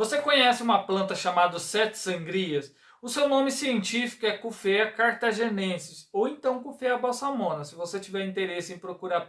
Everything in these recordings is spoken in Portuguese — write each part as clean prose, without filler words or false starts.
Você conhece uma planta chamada sete sangrias? O seu nome científico é Cuphea cartaginensis ou então Cuphea balsamona. Se você tiver interesse em procurar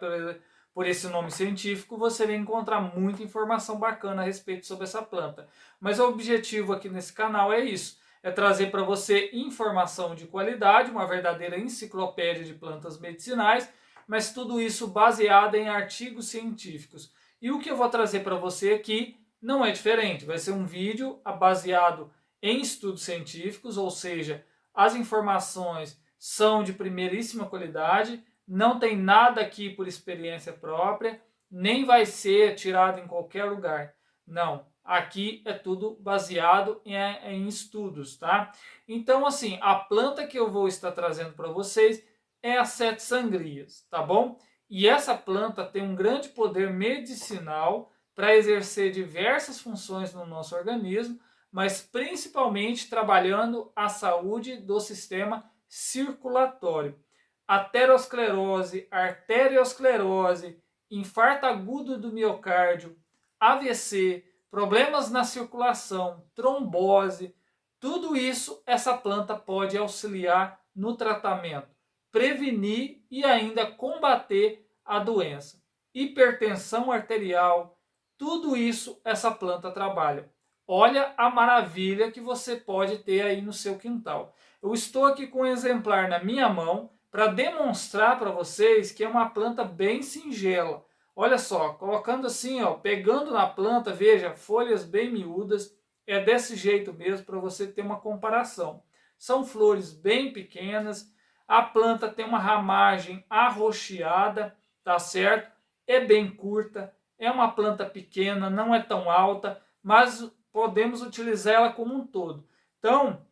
por esse nome científico, você vai encontrar muita informação bacana a respeito sobre essa planta. Mas o objetivo aqui nesse canal é isso, é trazer para você informação de qualidade, uma verdadeira enciclopédia de plantas medicinais, mas tudo isso baseado em artigos científicos. E o que eu vou trazer para você aqui não é diferente, vai ser um vídeo baseado em estudos científicos, ou seja, as informações são de primeiríssima qualidade, não tem nada aqui por experiência própria, nem vai ser tirado em qualquer lugar. Não, aqui é tudo baseado em estudos, tá? Então, assim, a planta que eu vou estar trazendo para vocês é a sete sangrias, tá bom? E essa planta tem um grande poder medicinal para exercer diversas funções no nosso organismo, mas principalmente trabalhando a saúde do sistema circulatório. Aterosclerose, arteriosclerose, infarto agudo do miocárdio, AVC, problemas na circulação, trombose, tudo isso essa planta pode auxiliar no tratamento, prevenir e ainda combater a doença. Hipertensão arterial, tudo isso essa planta trabalha. Olha a maravilha que você pode ter aí no seu quintal. Eu estou aqui com um exemplar na minha mão para demonstrar para vocês que é uma planta bem singela. Olha só, colocando assim, ó, pegando na planta, veja, folhas bem miúdas, é desse jeito mesmo para você ter uma comparação. São flores bem pequenas, a planta tem uma ramagem arroxeada, tá certo? É bem curta, é uma planta pequena, não é tão alta, mas podemos utilizar ela como um todo. Então,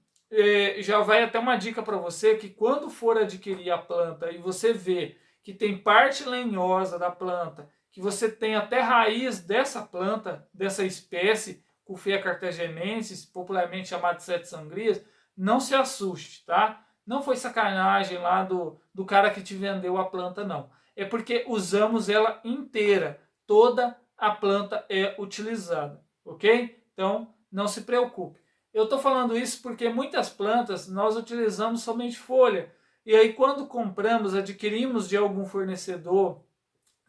já vai até uma dica para você que quando for adquirir a planta e você vê que tem parte lenhosa da planta, que você tem até raiz dessa planta, dessa espécie, Cuphea cartaginensis, popularmente chamada de sete sangrias, não se assuste, tá? Não foi sacanagem lá do cara que te vendeu a planta, não. É porque usamos ela inteira. Toda a planta é utilizada, ok? Então, não se preocupe. Eu estou falando isso porque muitas plantas nós utilizamos somente folha. E aí, quando compramos, adquirimos de algum fornecedor,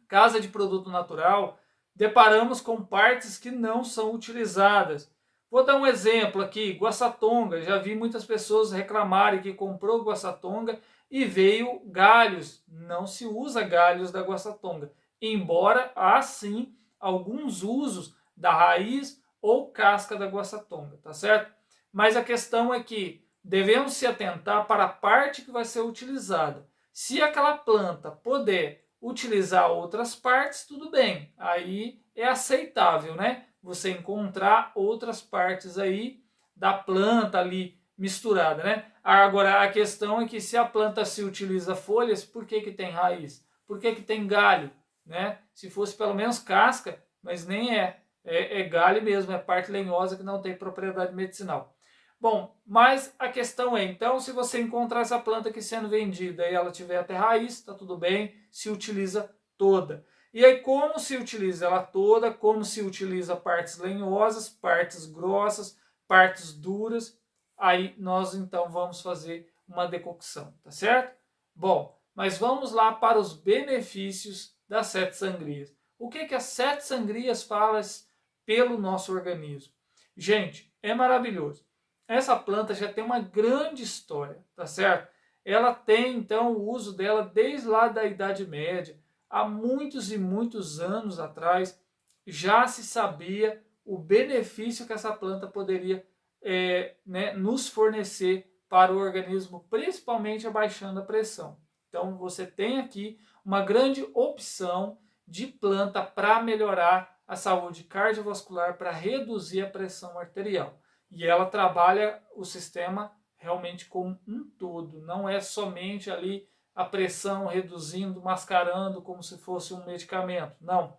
casa de produto natural, deparamos com partes que não são utilizadas. Vou dar um exemplo aqui, guaçatonga. Já vi muitas pessoas reclamarem que comprou guaçatonga e veio galhos. Não se usa galhos da guaçatonga, embora há sim alguns usos da raiz ou casca da guaçatonga, tá certo? Mas a questão é que devemos se atentar para a parte que vai ser utilizada. Se aquela planta puder utilizar outras partes, tudo bem. Aí é aceitável, né? Você encontrar outras partes aí da planta ali misturada, né? Agora a questão é que se a planta se utiliza folhas, por que que tem raiz? Por que que tem galho, né? Se fosse pelo menos casca, mas nem é. É galho mesmo, é parte lenhosa que não tem propriedade medicinal. Bom, mas a questão é, então, se você encontrar essa planta aqui sendo vendida e ela tiver até raiz, está tudo bem, se utiliza toda. E aí, como se utiliza ela toda, como se utiliza partes lenhosas, partes grossas, partes duras, aí nós então vamos fazer uma decocção, tá certo? Bom, mas vamos lá para os benefícios das sete sangrias. O que as sete sangrias fazem pelo nosso organismo? Gente, é maravilhoso. Essa planta já tem uma grande história, tá certo? Ela tem então o uso dela desde lá da Idade Média, há muitos e muitos anos atrás, já se sabia o benefício que essa planta poderia nos fornecer para o organismo, principalmente abaixando a pressão. Então você tem aqui uma grande opção de planta para melhorar a saúde cardiovascular, para reduzir a pressão arterial. E ela trabalha o sistema realmente como um todo, não é somente ali a pressão reduzindo, mascarando como se fosse um medicamento. Não,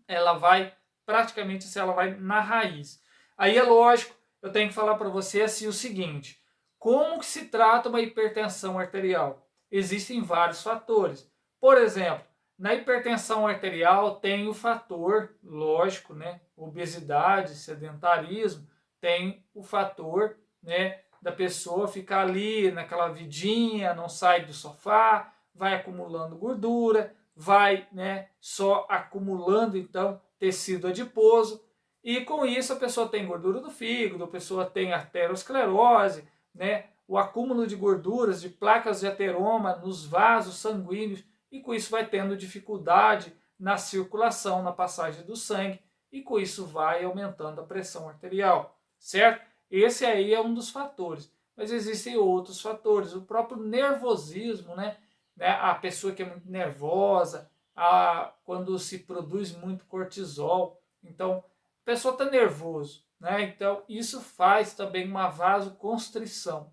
ela vai praticamente se ela vai na raiz. Aí é lógico, eu tenho que falar para você assim o seguinte: como que se trata uma hipertensão arterial? Existem vários fatores. Por exemplo, na hipertensão arterial tem o fator, lógico, né, obesidade, sedentarismo, tem o fator, né, da pessoa ficar ali naquela vidinha, não sai do sofá, vai acumulando gordura, vai, né, só acumulando então tecido adiposo, e com isso a pessoa tem gordura do fígado, a pessoa tem arteriosclerose, né, o acúmulo de gorduras, de placas de ateroma nos vasos sanguíneos, e com isso vai tendo dificuldade na circulação, na passagem do sangue, e com isso vai aumentando a pressão arterial, certo? Esse aí é um dos fatores, mas existem outros fatores, o próprio nervosismo, né? A pessoa que é muito nervosa, quando se produz muito cortisol, então a pessoa está nervoso, né? Então isso faz também uma vasoconstrição.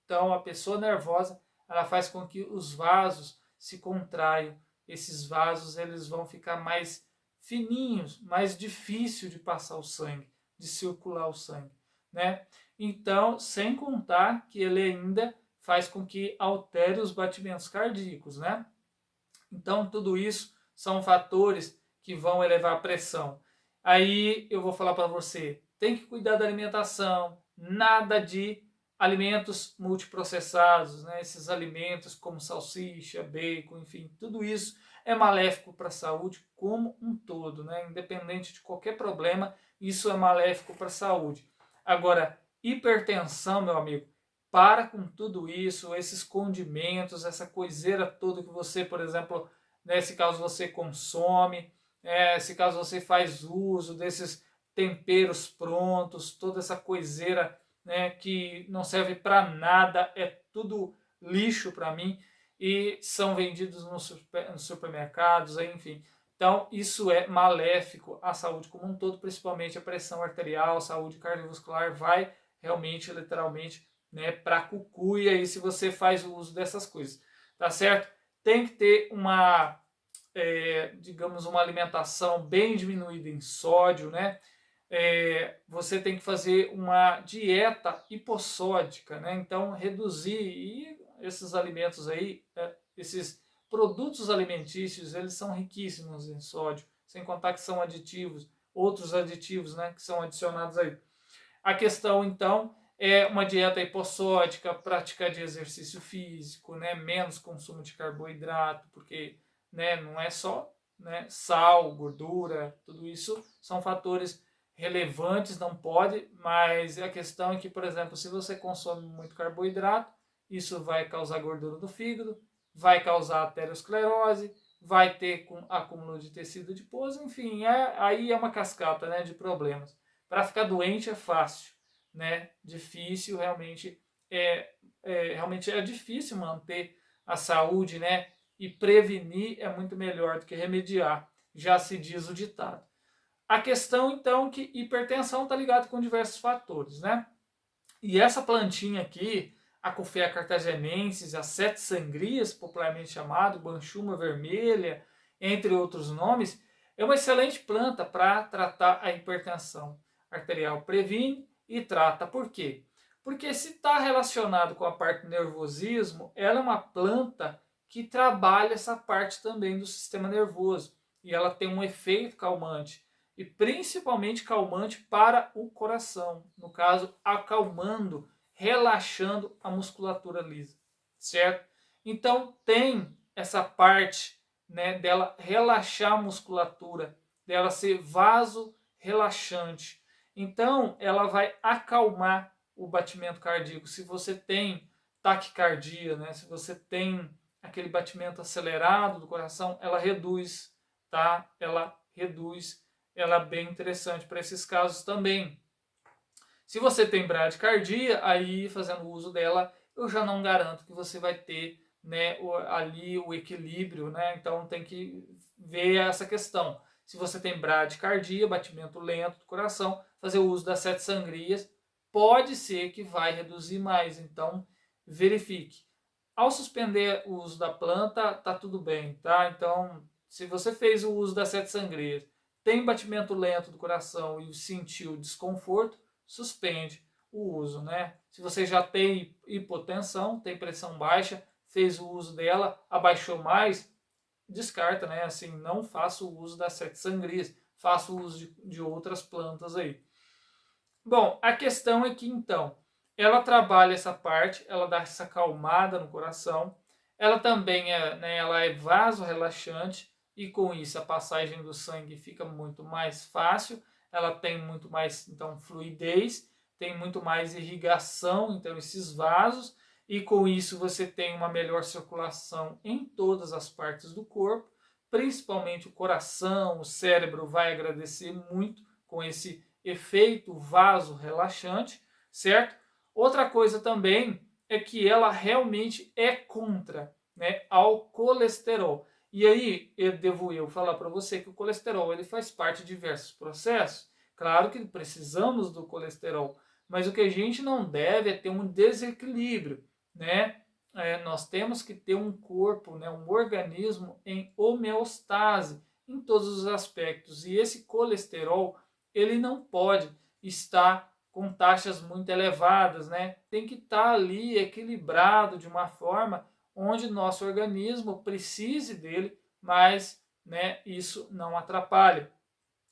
Então a pessoa nervosa, ela faz com que os vasos se contraiam. Esses vasos eles vão ficar mais fininhos, mais difícil de passar o sangue, de circular o sangue, né? Então, sem contar que ele ainda faz com que altere os batimentos cardíacos, né? Então, tudo isso são fatores que vão elevar a pressão. Aí eu vou falar para você, tem que cuidar da alimentação, nada de alimentos multiprocessados, né? Esses alimentos como salsicha, bacon, enfim, tudo isso é maléfico para a saúde como um todo, né? Independente de qualquer problema, isso é maléfico para a saúde. Agora, hipertensão, meu amigo, para com tudo isso, esses condimentos, essa coiseira toda que você, por exemplo, né, se caso você consome, se caso você faz uso desses temperos prontos, toda essa coiseira, né, que não serve para nada, é tudo lixo para mim, e são vendidos nos supermercados, enfim. Então, isso é maléfico à saúde como um todo, principalmente a pressão arterial, a saúde cardiovascular vai realmente, literalmente, né, para cucuia aí se você faz o uso dessas coisas, tá certo? Tem que ter uma, digamos, uma alimentação bem diminuída em sódio, né? Você tem que fazer uma dieta hipossódica, né? Então, reduzir e esses alimentos aí, esses produtos alimentícios, eles são riquíssimos em sódio, sem contar que são aditivos, outros aditivos, né, que são adicionados aí. A questão, então, é uma dieta hipossódica, prática de exercício físico, né, menos consumo de carboidrato, porque, né, não é só, né, sal, gordura, tudo isso são fatores relevantes, não pode, mas a questão é que, por exemplo, se você consome muito carboidrato, isso vai causar gordura do fígado, vai causar aterosclerose, vai ter acúmulo de tecido adiposo, enfim, aí é uma cascata, né, de problemas. Para ficar doente é fácil, né? Difícil realmente realmente é difícil manter a saúde, né? E prevenir é muito melhor do que remediar, já se diz o ditado. A questão então é que hipertensão está ligado com diversos fatores, né? E essa plantinha aqui, a Coffea cartaginensis, as sete sangrias, popularmente chamado, banchuma vermelha, entre outros nomes, é uma excelente planta para tratar a hipertensão arterial. Previne e trata. Por quê? Porque se está relacionado com a parte do nervosismo, ela é uma planta que trabalha essa parte também do sistema nervoso. E ela tem um efeito calmante e principalmente calmante para o coração, no caso, acalmando, relaxando a musculatura lisa, certo? Então tem essa parte, né, dela relaxar a musculatura, dela ser vaso relaxante. Então ela vai acalmar o batimento cardíaco. Se você tem taquicardia, né, se você tem aquele batimento acelerado do coração, ela reduz, tá? Ela reduz, ela é bem interessante para esses casos também. Se você tem bradicardia, aí fazendo uso dela, eu já não garanto que você vai ter, né, ali o equilíbrio, né? Então tem que ver essa questão. Se você tem bradicardia, batimento lento do coração, fazer o uso das sete sangrias pode ser que vai reduzir mais. Então verifique. Ao suspender o uso da planta, tá tudo bem, tá? Então, se você fez o uso das sete sangrias, tem batimento lento do coração e sentiu desconforto, suspende o uso, né? Se você já tem hipotensão, tem pressão baixa, fez o uso dela, abaixou mais, descarta, né? Assim, não faça o uso das sete sangrias, faço uso de outras plantas aí. Bom, a questão é que então, ela trabalha essa parte, ela dá essa acalmada no coração, ela também ela é vasorrelaxante e com isso a passagem do sangue fica muito mais fácil, ela tem muito mais então fluidez, tem muito mais irrigação, então esses vasos, e com isso você tem uma melhor circulação em todas as partes do corpo, principalmente o coração, o cérebro vai agradecer muito com esse efeito vasorrelaxante, certo? Outra coisa também é que ela realmente é contra, né, ao colesterol. E aí eu falar para você que o colesterol ele faz parte de diversos processos. Claro que precisamos do colesterol, mas o que a gente não deve é ter um desequilíbrio, né? Nós temos que ter um corpo, né, um organismo em homeostase em todos os aspectos. E esse colesterol ele não pode estar com taxas muito elevadas, né? Tem que estar ali equilibrado de uma forma onde nosso organismo precise dele, mas, né, isso não atrapalha.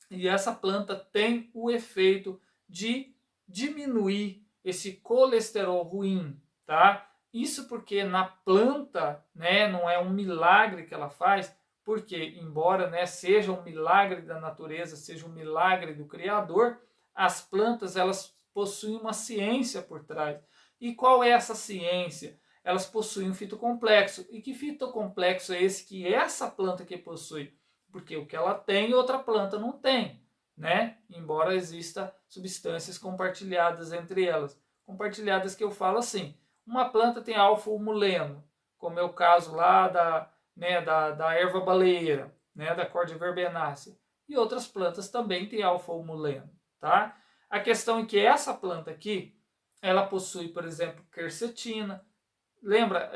E essa planta tem o efeito de diminuir esse colesterol ruim, tá? Isso porque na planta, né, não é um milagre que ela faz, porque embora, né, seja um milagre da natureza, seja um milagre do Criador, as plantas elas possuem uma ciência por trás. E qual é essa ciência? Elas possuem um fitocomplexo. E que fitocomplexo é esse que essa planta que possui? Porque o que ela tem, outra planta não tem, né? Embora exista substâncias compartilhadas entre elas. Compartilhadas que eu falo assim, uma planta tem alfa-humuleno, como é o caso lá da erva baleeira, né, da corda verbenácea. E outras plantas também têm alfa-humuleno, tá? A questão é que essa planta aqui, ela possui, por exemplo, quercetina. Lembra,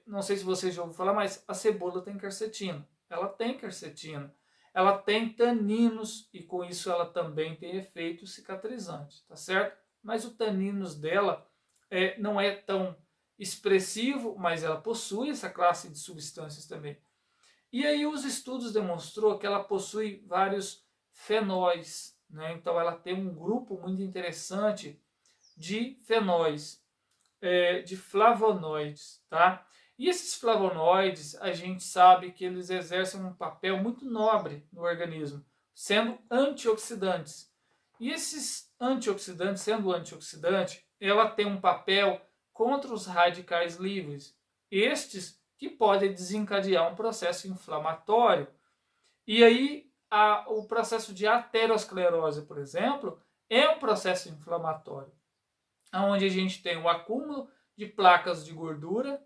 não sei se você já ouviu falar, mas a cebola tem quercetina. Ela tem quercetina. Ela tem taninos e com isso ela também tem efeito cicatrizante, tá certo? Mas o taninos dela não é tão expressivo, mas ela possui essa classe de substâncias também. E aí os estudos demonstrou que ela possui vários fenóis, né? Então ela tem um grupo muito interessante de fenóis, de flavonoides, tá? E esses flavonoides, a gente sabe que eles exercem um papel muito nobre no organismo, sendo antioxidantes. E esses antioxidantes, sendo antioxidante, ela tem um papel contra os radicais livres. Estes que podem desencadear um processo inflamatório. E aí, o processo de aterosclerose, por exemplo, é um processo inflamatório, onde a gente tem o acúmulo de placas de gordura,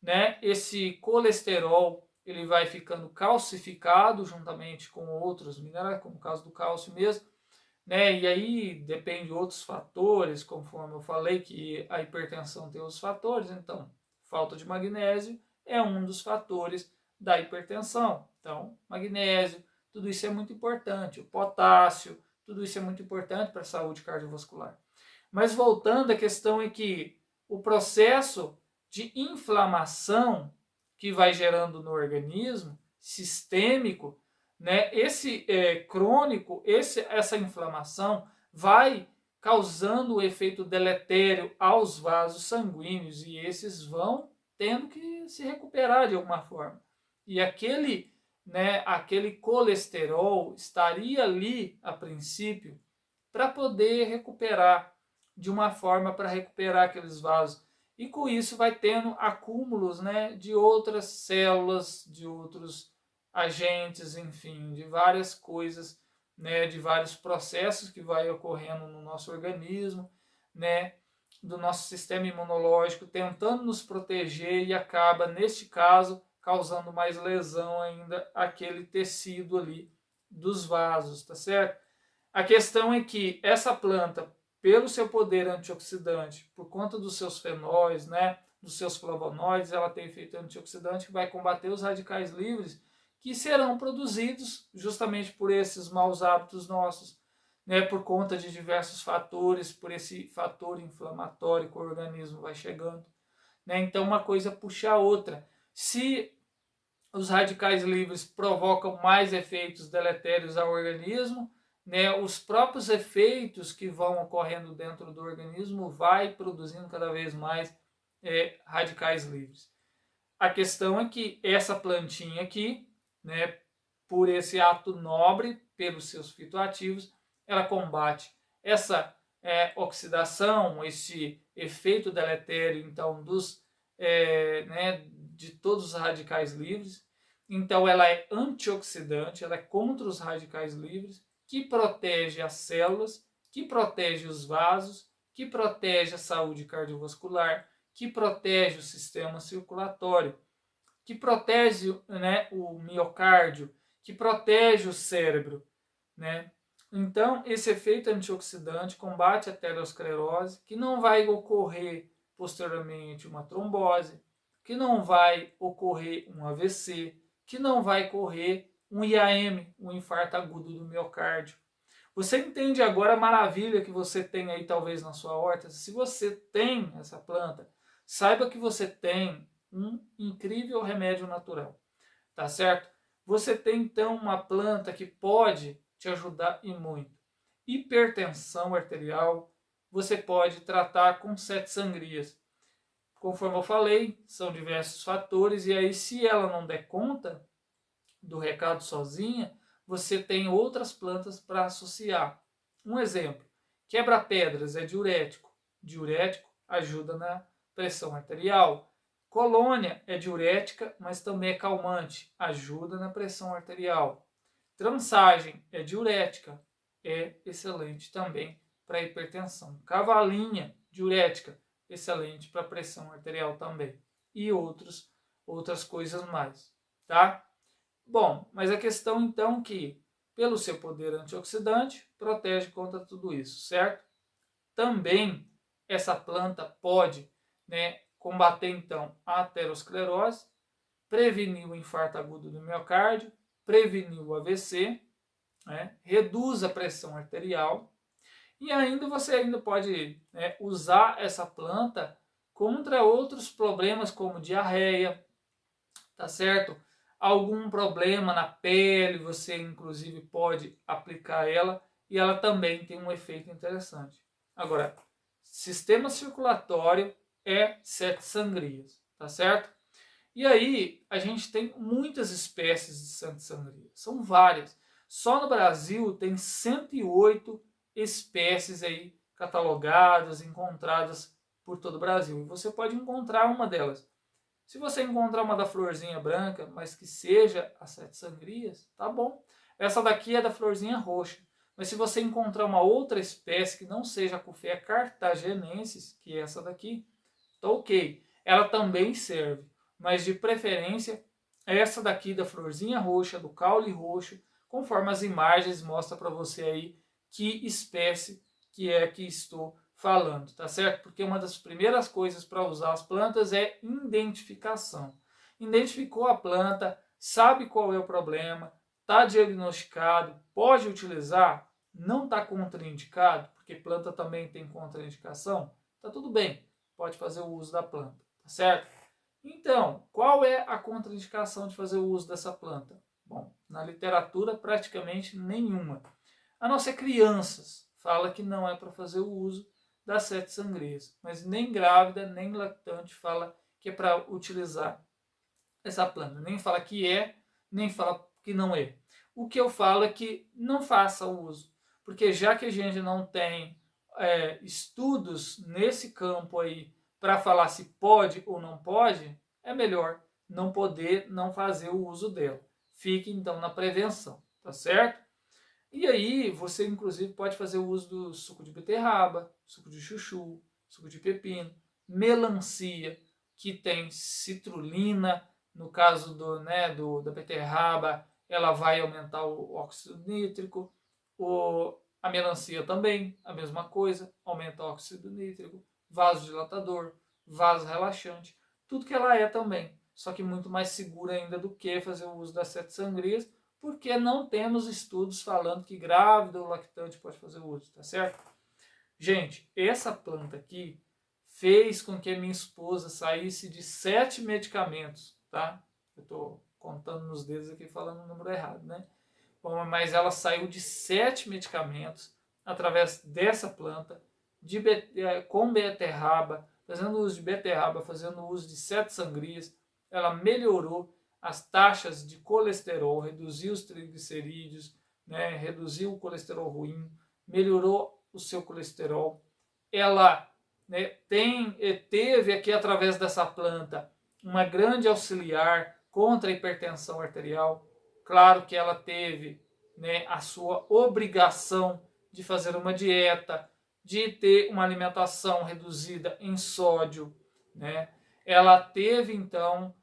né? Esse colesterol ele vai ficando calcificado juntamente com outros minerais, como o caso do cálcio mesmo, né? E aí depende de outros fatores, conforme eu falei que a hipertensão tem outros fatores, então falta de magnésio é um dos fatores da hipertensão. Então, magnésio, tudo isso é muito importante. O potássio, tudo isso é muito importante para a saúde cardiovascular. Mas voltando, a questão é que o processo de inflamação que vai gerando no organismo, sistêmico, né, esse crônico, essa inflamação vai causando o efeito deletério aos vasos sanguíneos e esses vão tendo que se recuperar de alguma forma. E aquele colesterol estaria ali a princípio para poder recuperar de uma forma para recuperar aqueles vasos. E com isso vai tendo acúmulos, né, de outras células, de outros agentes, enfim, de várias coisas, né, de vários processos que vai ocorrendo no nosso organismo, né, do nosso sistema imunológico, tentando nos proteger e acaba, neste caso, causando mais lesão ainda aquele tecido ali dos vasos, tá certo? A questão é que essa planta, pelo seu poder antioxidante, por conta dos seus fenóis, né, dos seus flavonoides, ela tem efeito antioxidante que vai combater os radicais livres que serão produzidos justamente por esses maus hábitos nossos, né, por conta de diversos fatores, por esse fator inflamatório que o organismo vai chegando. Né? Então, uma coisa puxa a outra. Se Os radicais livres provocam mais efeitos deletérios ao organismo, né? Os próprios efeitos que vão ocorrendo dentro do organismo vai produzindo cada vez mais radicais livres. A questão é que essa plantinha aqui, né, por esse ato nobre, pelos seus fitoativos, ela combate essa oxidação, esse efeito deletério, então, de todos os radicais livres. Então, ela é antioxidante, ela é contra os radicais livres, que protege as células, que protege os vasos, que protege a saúde cardiovascular, que protege o sistema circulatório, que protege, né, o miocárdio, que protege o cérebro, né? Então, esse efeito antioxidante combate a aterosclerose, que não vai ocorrer posteriormente uma trombose, que não vai ocorrer um AVC, que não vai ocorrer um IAM, um infarto agudo do miocárdio. Você entende agora a maravilha que você tem aí talvez na sua horta? Se você tem essa planta, saiba que você tem um incrível remédio natural, tá certo? Você tem então uma planta que pode te ajudar e muito. Hipertensão arterial, você pode tratar com 7 sangrias. Conforme eu falei, são diversos fatores, e aí se ela não der conta do recado sozinha, você tem outras plantas para associar. Um exemplo, quebra-pedras é diurético. Diurético ajuda na pressão arterial. Colônia é diurética, mas também é calmante, ajuda na pressão arterial. Transagem é diurética, é excelente também para hipertensão. Cavalinha, diurética, excelente para pressão arterial também. E outras coisas mais, tá? Bom, mas a questão então é que, pelo seu poder antioxidante, protege contra tudo isso, certo? Também essa planta pode, né, combater então a aterosclerose, prevenir o infarto agudo do miocárdio, prevenir o AVC, né, reduz a pressão arterial, e ainda você ainda pode, né, usar essa planta contra outros problemas como diarreia, tá certo? Algum problema na pele, você inclusive pode aplicar ela e ela também tem um efeito interessante. Agora, sistema circulatório é 7 sangrias, tá certo? E aí, a gente tem muitas espécies de Santa Sangria, são várias. Só no Brasil tem 108 espécies aí catalogadas, encontradas por todo o Brasil. E você pode encontrar uma delas. Se você encontrar uma da florzinha branca, mas que seja a 7 sangrias, tá bom. Essa daqui é da florzinha roxa. Mas se você encontrar uma outra espécie que não seja a Cuphea cartagenensis, que é essa daqui, tá ok. Ela também serve, mas de preferência essa daqui da florzinha roxa, do caule roxo, conforme as imagens mostram para você aí que espécie que é que estou falando, tá certo? Porque uma das primeiras coisas para usar as plantas é identificação. Identificou a planta, sabe qual é o problema, está diagnosticado, pode utilizar, não está contraindicado, porque planta também tem contraindicação, tá tudo bem, pode fazer o uso da planta, tá certo? Então, qual é a contraindicação de fazer o uso dessa planta? Bom, na literatura praticamente nenhuma. A não ser crianças, fala que não é para fazer o uso das 7 sangrias, mas nem grávida, nem lactante fala que é para utilizar essa planta. Nem fala que é, nem fala que não é. O que eu falo é que não faça o uso, porque já que a gente não tem estudos nesse campo aí para falar se pode ou não pode, é melhor não poder, não fazer o uso dela. Fique então na prevenção, tá certo? E aí você inclusive pode fazer o uso do suco de beterraba, suco de chuchu, suco de pepino, melancia, que tem citrulina, no caso da beterraba, ela vai aumentar o óxido nítrico, a melancia também, a mesma coisa, aumenta o óxido nítrico, vasodilatador, vasorelaxante, tudo que ela é também, só que muito mais segura ainda do que fazer o uso das 7 sangrias, porque não temos estudos falando que grávida ou lactante pode fazer o uso, tá certo? Gente, essa planta aqui fez com que a minha esposa saísse de 7 medicamentos, tá? Eu tô contando nos dedos aqui, falando o número errado, né? Bom, mas ela saiu de 7 medicamentos através dessa planta, com beterraba, fazendo uso de beterraba, fazendo uso de 7 sangrias. Ela melhorou as taxas de colesterol, reduziu os triglicerídeos, né, reduziu o colesterol ruim, melhorou o seu colesterol. Ela, né, teve aqui, através dessa planta, uma grande auxiliar contra a hipertensão arterial. Claro que ela teve, né, a sua obrigação de fazer uma dieta, de ter uma alimentação reduzida em sódio, né? Ela teve, então,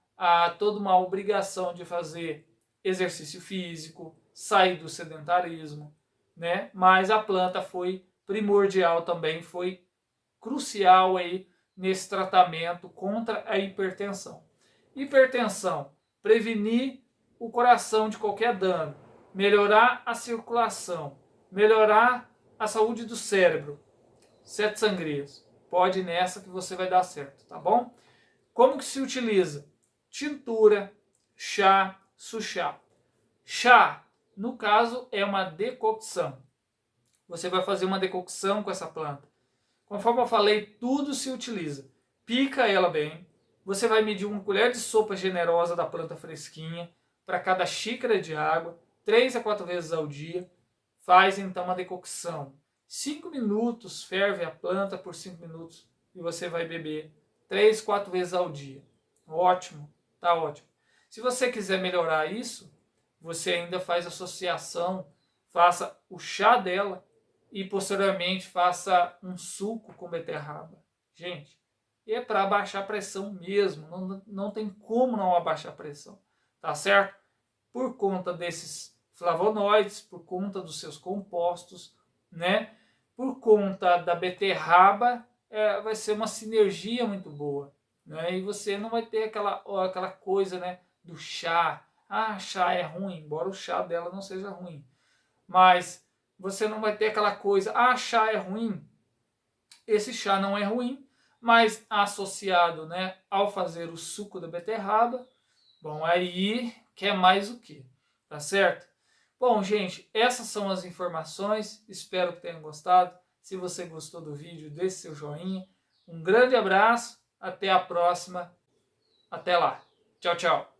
toda uma obrigação de fazer exercício físico, sair do sedentarismo, né? Mas a planta foi primordial também, foi crucial aí nesse tratamento contra a hipertensão. Hipertensão, prevenir o coração de qualquer dano, melhorar a circulação, melhorar a saúde do cérebro. 7 sangrias. Pode ir nessa que você vai dar certo, tá bom? Como que se utiliza? Tintura, chá, suchá. Chá, no caso, é uma decocção. Você vai fazer uma decocção com essa planta. Conforme eu falei, tudo se utiliza. Pica ela bem. Você vai medir uma colher de sopa generosa da planta fresquinha para cada xícara de água, 3 a 4 vezes ao dia. Faz então uma decocção. 5 minutos, ferve a planta por 5 minutos e você vai beber 3, 4 vezes ao dia. Ótimo, tá ótimo. Se você quiser melhorar isso, você ainda faz associação, faça o chá dela e posteriormente faça um suco com beterraba. Gente, é para abaixar a pressão mesmo, não tem como não abaixar a pressão, tá certo? Por conta desses flavonoides, por conta dos seus compostos, né? Por conta da beterraba, vai ser uma sinergia muito boa, né? E você não vai ter aquela coisa, né, do chá. Ah, chá é ruim, embora o chá dela não seja ruim. Mas você não vai ter aquela coisa, ah, chá é ruim. Esse chá não é ruim, mas associado, né, ao fazer o suco da beterraba, bom, aí quer mais o que, tá certo? Bom, gente, essas são as informações, espero que tenham gostado. Se você gostou do vídeo, deixe seu joinha. Um grande abraço, até a próxima, até lá. Tchau, tchau.